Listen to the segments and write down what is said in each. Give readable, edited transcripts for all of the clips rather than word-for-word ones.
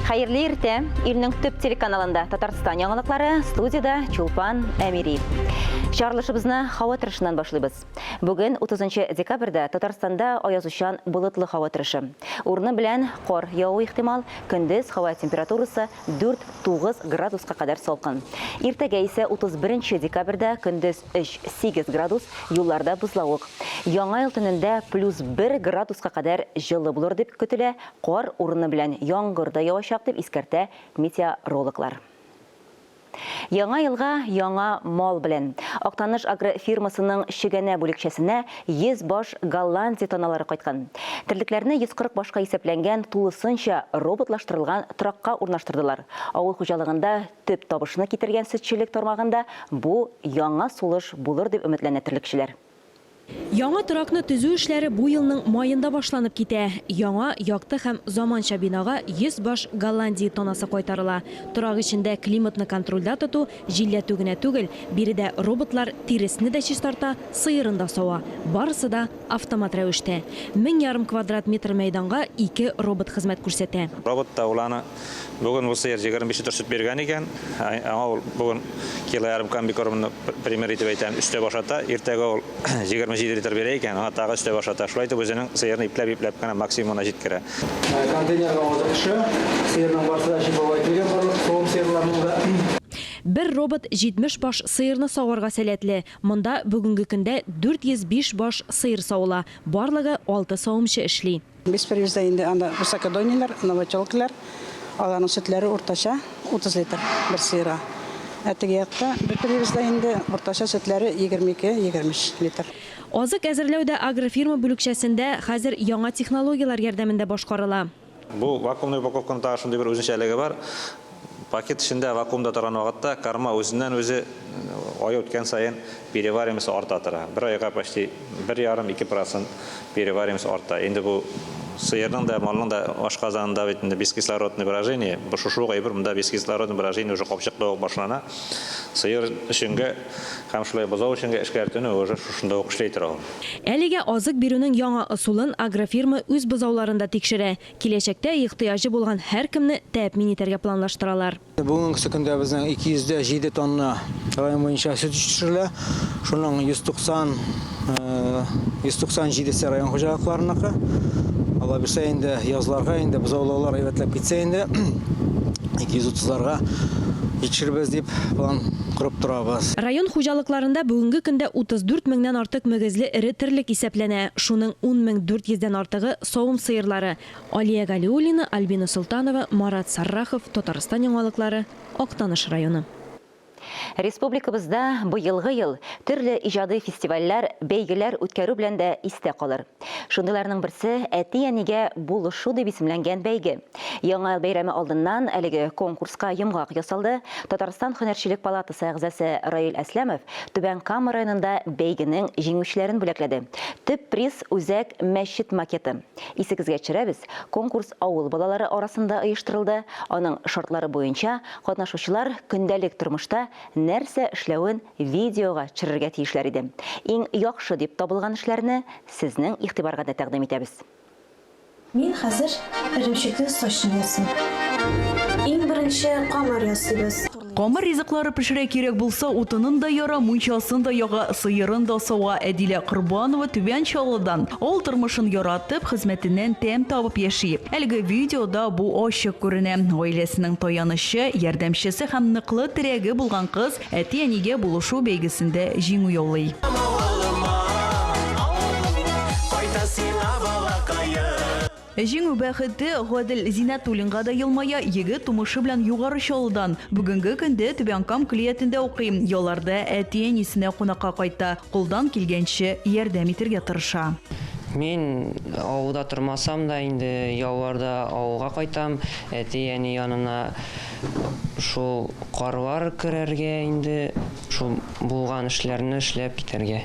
Хайырлы ирте, илнең төп телеканалында Татарстан яңалыклары, студияда Чулпан Әмири. Чарлышыбызны һава торышынан башлыйбыз. Бүген 30 декабрьдә Татарстанда аязучан болытлы һава торышы. Урыны белән кар яву ихтимал, көндез һава температурасы 4-9 градуска кадәр салкын. Иртәгә исә 31 декабрьдә көндез 3-8 градус, юлларда бузлавык. Яңа ел төнендә +1 градуска кадәр җылы булыр дип көтелә. Кар урыны белән яңгыр да явачак дип искәртә метеорологлар. Яңа елга яңа мал белән. Актаныш агрофирмасының шигәнә бүлекчәсенә 100 баш Голландия тоналары кайткан. Терлекләрне 140 башка исәпләнгән тулысынча роботлаштырылган тракка урнаштырдылар. Авыл хуҗалыгында төп табышны китергән сөтчелек тармагында бу яңа сулыш булыр дип өметләнә терлекчеләр. Яңа тракны төзү эшләре бу елның майында башланып китә. Яңа, якты һәм заманча бинага 100 баш Голландия тонасы кайтарыла. Торак эчендә климатны контрольдә тоту, җилләтү генә түгел, биредә роботлар тиресне дә чистарта, сыерын да сава. Барысы да автомат рәвештә. 1000 квадрат метр мәйданга 2 робот хезмәт күрсәтә. Робот та уланы бүген бу сыер 25 литр сөт биргән икән. Аңа бүген килоярым комбикормны пример итеп әйтәм, өстә башата, иртәгә ул 27 литр бирә икән, аңа тагы өстә башата. Шулай итеп үзенең сыерны ипләп кенә максимумына җиткерә. Контейнерга озакшы, сыерның барысы да шибалай килгән барлык соң сыерларның да. Бер робот 70 баш сыерны саварга сәләтле. Монда бүгенге көндә 405 баш сыер саула. Барлыгы 6 савымчы эшли. Без перевезда инде анда высокодойнилар, новочолклар. Аларның сөтләре уртача 30 литр бер сыйра. Әтеге якта бер перевезда инде уртача сөтләре 22-23 литр. Азык әзерләүдә агрофирма бүлекчәсендә хәзер яңа технологиялар ярдәмендә башкарыла. Бу вакуумный упаковканың тагы шундый бер үзенчәлеге бар. Пакет ішінде вакуумда торган вакытта карма өзеннән үзе ай үткән сайын переваримасы арта тора. Бер айга почти 1,5-2% переваримасы арта. Инде бу сыерның да, малның да ашказанында бит инде бескислородный брожение, бу шушы гайбер монда бескислородный брожение уже капчыкта башлана. Сыер өченге һәм шулай бозау өченге эшкәртүне уже шушында ук эшләй тора. Әлегә азык бирүнең яңа ысулын агрофирма үз бозауларында тикшерә. Киләчәктә ихтыяҗы булган һәркемне тәэмин итәргә планлаштыралар. Бүгенге көндә безнең 207 тонна район буенча сөт җитештерелә. Шуның 197 район хуҗалыкларыныкы. Алла бирсә инде язларга инде бозаулаулар әйбәтләп китсә инде 230-ларга җитешербез дип план құрып торабыз. Район хуҗалыкларында бүгенге көндә 34 меңнән артык мөгезле эре терлек исәпләнә. Шуның 10,400-дән артыгы савым сыерлары. Алия Галиуллина, Альбина Султанова, Марат Саррахов, Татарстан яңалыклары, Актаныш районы. Республикабызда бу елгы ел төрле иҗади фестивальләр, бәйгеләр үткәрү белән дә истә калыр. Шундыйларның берсе әти-әнигә булышу дип исемләнгән бәйге. Яңа ел бәйрәме алдыннан әлеге конкурска йомгак ясалды. Татарстан һөнәрчелек палатасы әгъзасы Раил Әсләмов Түбән Кама районында бәйгенең җиңүчеләрен бүләкләде. Төп приз үзәк мәчет макеты. Исегезгә төшерәбез, конкурс авыл балалары арасында оештырылды. Аның шартлары буенча катнашучылар көндәлек тормышта нәрсә эшләвен видеога төшерергә тиешләр иде. Иң яхшы дип табылган эшләрне сезнең игътибарга да тәкъдим итәбез. Мин хәзер эремчекле сачны ясыйм. Иң беренче камыр ясыйбыз. Камыр ризыклары пешерә кирәк булса, утынын да яра, мунчасын да яга, сыерын да сава. Әдилә Корбанова Түбән Чаллыдан ул тормышын яратып, хезмәтеннән тәм табып яши. Әлеге видеода бу ачык күренә. Гаиләсенең таянышы, ярдәмчесе һәм ныклы терәге булган кыз әти-әнигә булышу бәйгесендә җиңү яулый. Җиңү бәхете Гадел Зинатуллинга да елмая, егет тумышы белән югары Чаллыдан. Бүгенге көндә Түбән Кам клиентында укый. Ялларда әти-әнисенә кунакка кайта. Кулдан килгәнче ярдәм итәргә тырыша. Мин авылда тормасам да инде ялларда авылга кайтам. Әти-әни янына шул карлар керергә инде шул булган эшләрне эшләп китәргә.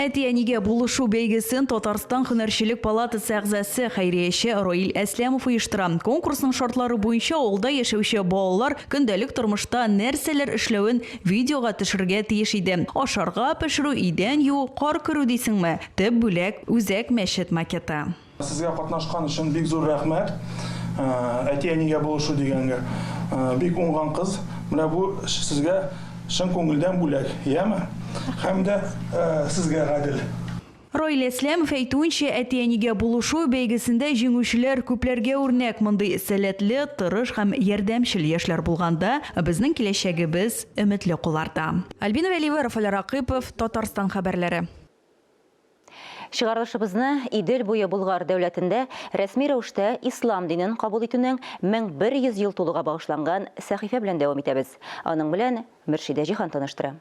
Әти-әнигә булышу бәйгесен Татарстан һөнәрчелек палатасы әгъзасы хәйрияче Раил Әсләмов оештыра. Конкурсның шартлары буенча авылда яшәүче балалар көндәлек тормышта нәрсәләр эшләвен видеога төшерергә тиеш иде. Ашарга пешерү, идән юу, кар керү дисеңме? Төп бүләк үзәк мәчет макеты. Сезгә катнашкан өчен бик зур рәхмәт. әти-әнигә булышу дигәнгә бик уңган кыз. Менә бу сезгә шын күңелдән бүләк, яме? Һәм дә сезгә гадел. Ройль Эсләмов әйтүенчә, әти-әнигә булышу бәйгесендә җиңүчеләр күпләргә үрнәк. Мондый сәләтле, тырыш һәм ярдәмчел яшьләр булганда, безнең киләчәгебез өметле кулларда. Альбина Вәлиева, Рафал Рақипов, Татарстан хәбәрләре. Чыгарылышыбызны Идел буе Булгар дәүләтендә рәсми рәвештә ислам динен кабул итүнең 1100 ел тулуга багышланган сәхифә белән дәвам итәбез. Аның белән Мөршидә Җиһан таныштыра.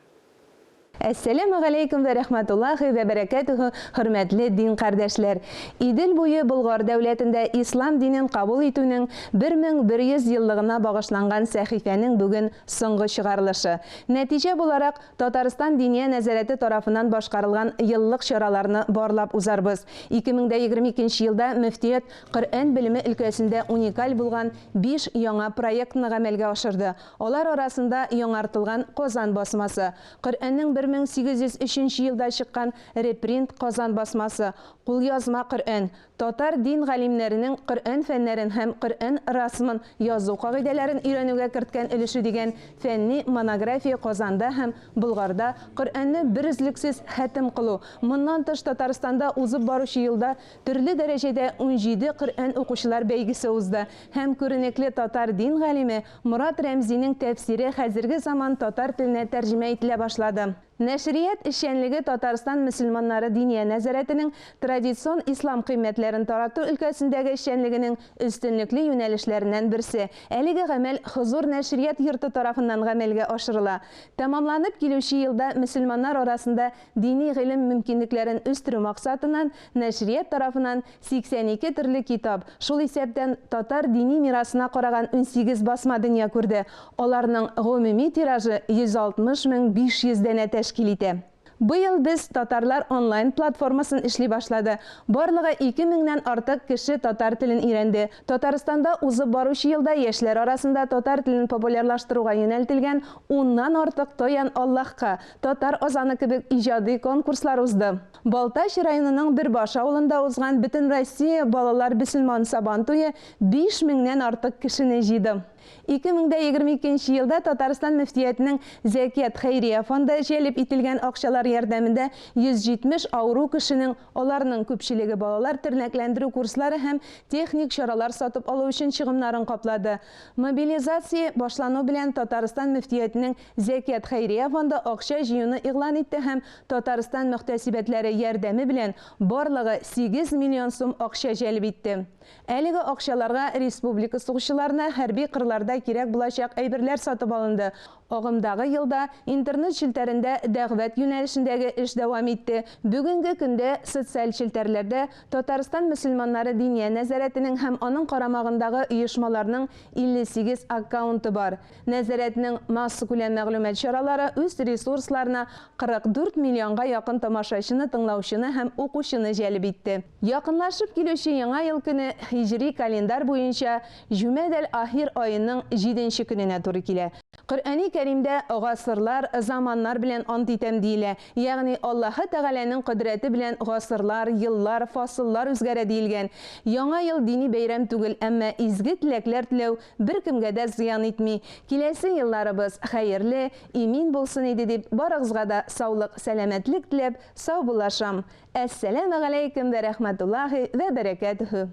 Әссәләму алейкум вә рәхмәтуллахи вә бәрәкәтүһү, хөрмәтле дин кардәшләр. Идел буе Булгар дәүләтендә ислам динен кабул итүнең 1100 еллыгына багышланган сәхифәнең бүген соңгы чыгарылышы. Нәтиҗә буларак Татарстан Диния нәзарәте тарафыннан башкарылган еллык чараларны барлап узарбыз. 2022 елда мөфтият Коръән белеме өлкәсендә уникаль булган 5 яңа проектны гамәлгә ашырды. Алар арасында яңартылган Казан басмасы, Коръәннең 1803 елда чыккан репринт Казан басмасы, кулъязма Коръән, татар дин галимнәренең Коръән фәннәрен һәм Коръән расмын язу кагыйдәләрен өйрәнүгә керткән өлеше дигән фәнни монография Казанда һәм Булгарда Коръәнне берүзлексез хәтем кылу. Моннан тыш Татарстанда узып баручы елда төрле дәрәҗәдә 17 Коръән укучылар бәйгесе узды һәм күренекле татар дин галиме Мурат Рәмзинең тәфсире хәзерге заман татар теленә тәрҗемә ителә башлады. Нәшрият эшчәнлеге Татарстан мөселманнары диния нәзарәтенең традицион ислам кыйммәтләрен тарату өлкәсендәге эшчәнлегенең өстенлекле юнәлешләреннән берсе. Әлеге гамәл Хозур нәшрият йорты тарафыннан гамәлгә ашырыла. Тәмамланып килүче елда мөселманнар арасында дини гыйлем мөмкинлекләрен үстерү максатыннан нәшрият тарафыннан 82 төрле китап, шул исәптән татар дини мирасына караган 18 басма дөнья күрде. Аларның гомуми тиражы 160 500 дәнә тәшкил итә. Быел без татарлар онлайн платформасын эшли башлады. Барлыгы 2000-нән артык кеше татар телен өйрәнде. Татарстанда узып баручы елда яшьләр арасында татар телен популярлаштыруга юнәлтелгән 10-нан артык Тоян Аллаһка, татар азаны кебек иҗади конкурслар узды. Балтач районының Бербаш авылында узган Бөтен Россия балалар мөселман сабан туе 5000-нән артык кешене җыйды. 2022 елда Татарстан мөфтиятының Зәкият хәйрия фонды җәлеп ителгән акчалар ярдәмендә 170 авыру кешенең, аларның күпчелеге балалар тернәкләндерү курслары һәм техник чаралар сатып алу өчен чыгымнарын каплады. Мобилизация башлану белән Татарстан мөфтиятының Зәкият хәйрия фонды акча җыюны игълан итте һәм Татарстан мөхтәсибәтләре ярдәме белән барлыгы 8 миллион сум акча җәлеп итте. Әлеге акчаларга республика сугышчыларына хәрби кырларда кирәк булачак әйберләр сатып алынды. Агымдагы елда интернет челтәрендә дәгъват юнәлешендәге эш дәвам итте. Бүгенге көндә социаль челтәрләрдә Татарстан мөселманнары диния нәзарәтенең һәм аның карамагындагы оешмаларның 58 аккаунты бар. Нәзарәтнең масса күләм мәгълүмат чаралары үз ресурсларына 44 миллионга якын тамашачыны, тыңлаучыны һәм укучыны җәлеп итте. Якынлашып килүче яңа ел көне хиҗри календар буенча Җүмәдәл-Ахир аеның 7нче көненә туры килә. Коръәни Кәримдә гасырлар, заманнар белән ант итәм диелә. Ягъни Аллаһы Тәгаләнең кодрәте белән гасырлар, еллар, фасыллар үзгәрә диелгән. Яңа ел дини бәйрәм түгел, әмма изге теләкләр теләү беркемгә дә зыян итми. Киләсе елларыбыз хәерле, имин булсын иде дип, барыгызга да саулык, сәламәтлек теләп, сау булашам. Әссәламу алейкум вә рәхмәтуллаһи вә бәрәкәтүһү.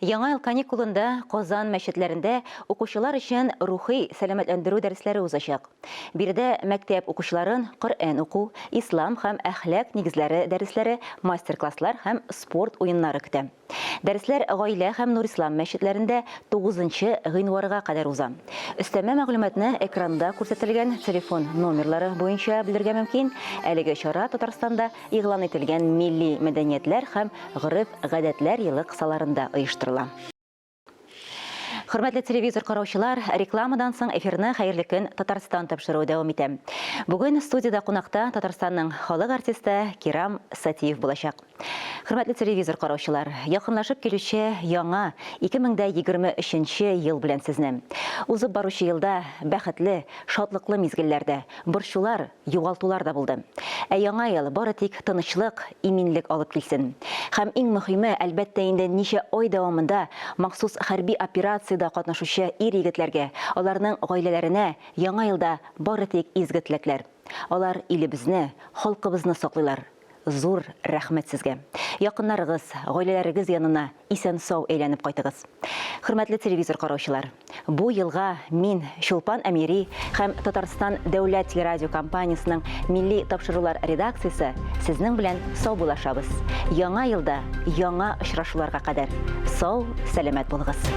Яңа ел каникулында Казан мәчетләрендә укучылар өчен рухи сәламәтләндерү дәресләре узачак. Биредә мәктәп укучыларын Коръән уку, ислам һәм әхлак нигезләре дәресләре, мастер-класслар һәм спорт уеннары көтә. Дәресләр гаилә һәм Нурислам мәчетләрендә 9 гыйнварга кадәр уза. Өстәмә мәгълүматны экранда күрсәтелгән телефон номерлары буенча белергә мөмкин. Әлеге чара Татарстанда игълан ителгән милли мәдәниятләр һәм гырыф-гадәтләр елы кысаларында оештырыла. Хөрмәтле телевизор караучылар, рекламадан соң эфирне хәерле көн Татарстан тапшыруы дәвам итә. Бүген студияда кунакта Татарстанның халык артисты Кирам Сатиев булачак. Хөрмәтле телевизор караучылар, якынлашып килүче яңа 2023 ел белән сезне. Узып баручы елда бәхетле, шатлыклы мизгелләрдә борчулар, югалтулар да булды. Ә яңа ел бары тик тынычлык, иминлек алып килсен. Һәм иң мөһиме, әлбәттә инде ничә ай дәвамында махсус хәрби операцияда катнашучы ир-егетләргә, аларның гаиләләренә яңа елда бары тик изге теләкләр. Алар илебезне, халкыбызны саклыйлар. Зур рәхмәт сезгә. Якыннарыгыз, гаиләләрегез янына исән-сау әйләнеп кайтыгыз. Хөрмәтле телевизор караучылар, бу елга мин Чулпан Әмири һәм Татарстан дәүләт телерадио компаниясының милли тапшырулар редакциясе сезнең белән сау булашабыз. Яңа елда яңа очрашуларга кадәр сау, сәламәт булыгыз.